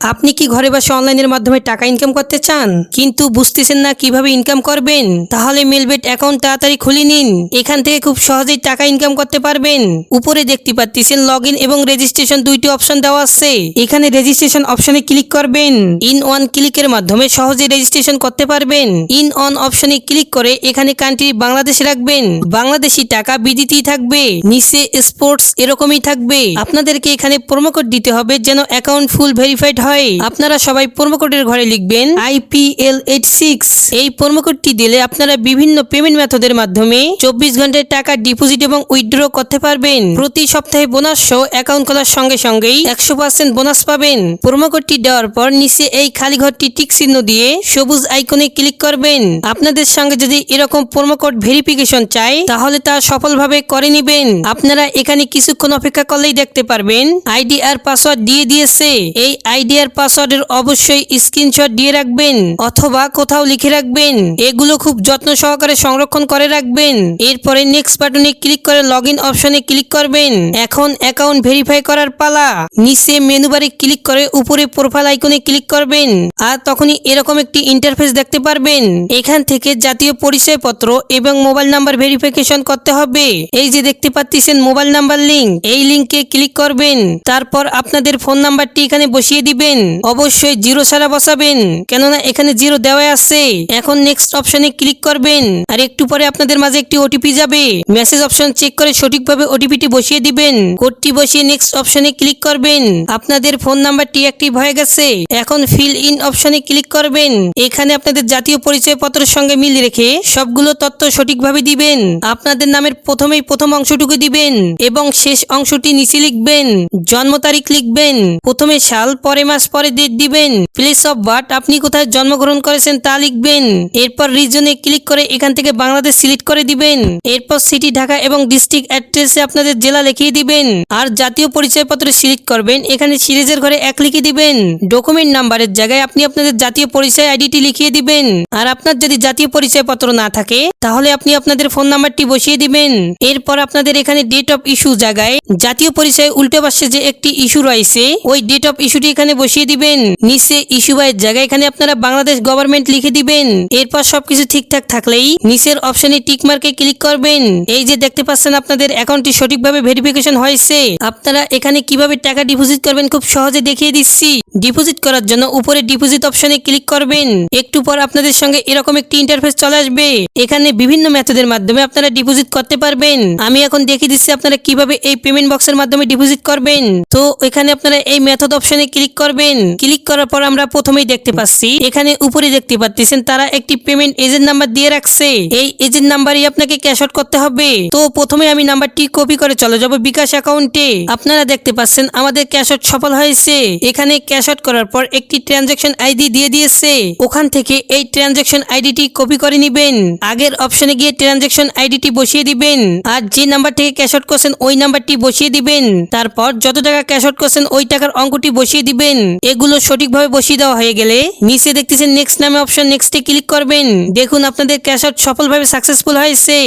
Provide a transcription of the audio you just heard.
আপনি কি ঘরে বসে অনলাইনের মাধ্যমে টাকা ইনকাম করতে চান কিন্তু বুঝতেছেন না কিভাবে ইনকাম করবেন? তাহলে মেলবেট অ্যাকাউন্ট তাড়াতাড়ি খুলে নিন। এখান থেকে খুব সহজেই টাকা ইনকাম করতে পারবেন। উপরে দেখতে পাচ্ছেন লগইন এবং রেজিস্ট্রেশন দুইটি অপশন দেওয়া আছে। এখানে রেজিস্ট্রেশন অপশনে ক্লিক করবেন। ইন ওয়ান ক্লিকের মাধ্যমে সহজে রেজিস্ট্রেশন করতে পারবেন। ইন অন অপশনে ক্লিক করে এখানে কান্ট্রি বাংলাদেশ রাখবেন। বাংলাদেশি টাকা বিদিতেই থাকবে, নিচে স্পোর্টস এরকমই থাকবে। আপনাদেরকে এখানে প্রোমো কোড দিতে হবে যেন অ্যাকাউন্ট ফুল ভেরিফাইড হয়। আপনারা সবাই প্রোমো কোডের ঘরে লিখবেন IPL86। এই প্রোমো কোডটি দিলে আপনারা বিভিন্ন পেমেন্ট মেথডের মাধ্যমে 24 ঘন্টায় টাকা ডিপোজিট এবং উইথড্র করতে পারবেন। প্রতি সপ্তাহে বোনাস সহ অ্যাকাউন্ট খোলার সঙ্গে সঙ্গেই 100% বোনাস পাবেন। প্রোমো কোডটি দেওয়ার পর নিচে এই খালি ঘরটি টিক চিহ্ন দিয়ে সবুজ আইকনে ক্লিক করবেন। আপনাদের সঙ্গে যদি এরকম প্রোমো কোড ভেরিফিকেশন চাই তাহলে তা সফলভাবে করে নেবেন। আপনারা এখানে কিছুক্ষণ অপেক্ষা করলেই দেখতে পারবেন আইডি আর পাসওয়ার্ড দিয়ে দিয়েছে। এই আইডি আর পাসওয়ার্ডের অবশ্যই স্ক্রিনশট দিয়ে রাখবেন অথবা কোথাও লিখে রাখবেন। এগুলো খুব যত্ন সহকারে সংরক্ষণ করে রাখবেন। এরপরে নেক্সট বাটনে ক্লিক করে লগইন অপশনে ক্লিক করবেন। এখন অ্যাকাউন্ট ভেরিফাই করার পালা। নিচে মেনু বারে ক্লিক করে উপরে প্রোফাইল আইকনে ক্লিক করবেন আর তখনই এরকম একটি ইন্টারফেস দেখতে পারবেন। এখান থেকে জাতীয় পরিচয়পত্র এবং মোবাইল নাম্বার ভেরিফিকেশন করতে হবে। এই যে দেখতে পাচ্ছেন মোবাইল নাম্বার লিংক, এই লিংকে ক্লিক করবেন। তারপর আপনাদের ফোন নাম্বারটি এখানে বসিয়ে দিবেন। অবশ্যই জিরো ছাড়া বসাবেন, কেননা এখানে জিরো দেওয়া আছে। এখন নেক্সট অপশনে ক্লিক করবেন আর একটু পরে আপনাদের মাঝে একটি ওটিপি যাবে। মেসেজ অপশন চেক করে সঠিকভাবে ওটিপিটি বসিয়ে দিবেন। কোডটি বসিয়ে নেক্সট অপশনে ক্লিক করবেন। আপনাদের ফোন নাম্বারটি অ্যাক্টিভ হয়ে গেছে। এখন ফিল ইন অপশনে ক্লিক করবেন। এখানে আপনাদের জাতীয় পরিচয়পত্রের সঙ্গে মিল রেখে সবগুলো তথ্য সঠিকভাবে দিবেন। আপনাদের নামের প্রথমেই প্রথম অংশটুকু দিবেন এবং শেষ অংশটি নিচে লিখবেন। জন্ম তারিখ লিখবেন, প্রথমে সাল, পরে মাস, পরে ডেট দিবেন। প্লেস অফ বার্থ, আপনি কোথায় জন্মগ্রহণ করেছেন তা লিখবেন। এরপর রিজনে ক্লিক করে এখান থেকে বাংলাদেশ সিলেক্ট করে দিবেন। এরপর সিটি ঢাকা এবং ডিস্ট্রিক্ট অ্যাড্রেসে আপনাদের জেলা লিখিয়ে দিবেন আর জাতীয় পরিচয়পত্র সিলেক্ট করবেন। এখানে সিরিজের ঘরে 1 লিখে দিবেন। ডকুমেন্ট নাম্বারের জায়গায় আপনি আপনাদের জাতীয় পরিচয় আইডিটি লিখিয়ে দিবেন। আর আপনার যদি জাতীয় পরিচয়পত্র না থাকে তাহলে আপনি আপনাদের ফোন নাম্বারটি বসিয়ে দিবেন। এরপর আপনাদের এখানে ডেট অফ ইস্যু জায়গায় জাতীয় পরিচয় উল্টো পাশে যে একটি ইস্যু রয়েছে ওই ডেট অফ ইস্যুটি এখানে বসিয়ে দিবেন। নিচে ইস্যু বাইয়ের জায়গায় এখানে আপনারা বাংলাদেশ গভর্নমেন্ট লিখে দিবেন। এরপর সবকিছু ঠিকঠাক থাকলেই নিচের অপশনে টিক মার্কে ক্লিক করবেন। এই যে দেখতে পাচ্ছেন আপনাদের অ্যাকাউন্টটি সঠিকভাবে ভেরিফিকেশন হয়েছে। আপনারা এখানে কিভাবে টাকা ডিপোজিট করবেন খুব সহজে দেখিয়ে দিচ্ছি। ডিপোজিট করার জন্য উপরে ডিপোজিট অপশনে ক্লিক করবেন। একটু পর আপনাদের সঙ্গে এরকম একটি ইন্টারফেস চলে আসবে। এখানে বিভিন্ন মেথডের মাধ্যমে আপনারা ডিপোজিট করতে পারবেন। আমি এখন দেখিয়ে দিচ্ছি আপনারা কিভাবে এই পেমেন্ট বক্সের মাধ্যমে ডিপোজিট করবেন। তো এখানে আপনারা এই মেথড অপশনে ক্লিক করবেন। ক্লিক করার পর আমরা প্রথমেই দেখতে পাচ্ছি এখানে উপরে দেখতে পাচ্ছেন তারা একটি পেমেন্ট এজেন্ট নাম্বার দিয়ে রাখছে। এই এজেন্ট নাম্বারই আপনাকে ক্যাশ আউট করতে হবে। তো প্রথমে আমি নাম্বারটি কপি করে চলে যাব বিকাশ অ্যাকাউন্টে। আপনারা দেখতে পাচ্ছেন আমাদের ক্যাশ আউট সফল হয়েছে। এখানে ক্যাশ আউট করার পর একটি ট্রানজাকশন আইডি দিয়ে দিয়েছে। ওখান থেকে এই ট্রানজাকশন আইডিটি কপি করে নেবেন। আগের অপশনে গিয়ে ট্রানজাকশন আইডিটি বসিয়ে দিবেন আর যে নাম্বার থেকে ক্যাশ আউট করছেন ওই নাম্বারটি বসিয়ে দিবেন। তারপর যত টাকা ক্যাশ আউট করছেন ওই টাকার অঙ্কটি বসিয়ে দিবেন। এগুলো সঠিকভাবে বসিয়ে দেওয়া হয়ে গেলে নিচে দেখতেছেন নেক্সট নামে অপশন, নেক্সটে ক্লিক করবেন। দেখুন আপনাদের ক্যাশ আউট সফলভাবে সাকসেসফুল হয়েছে।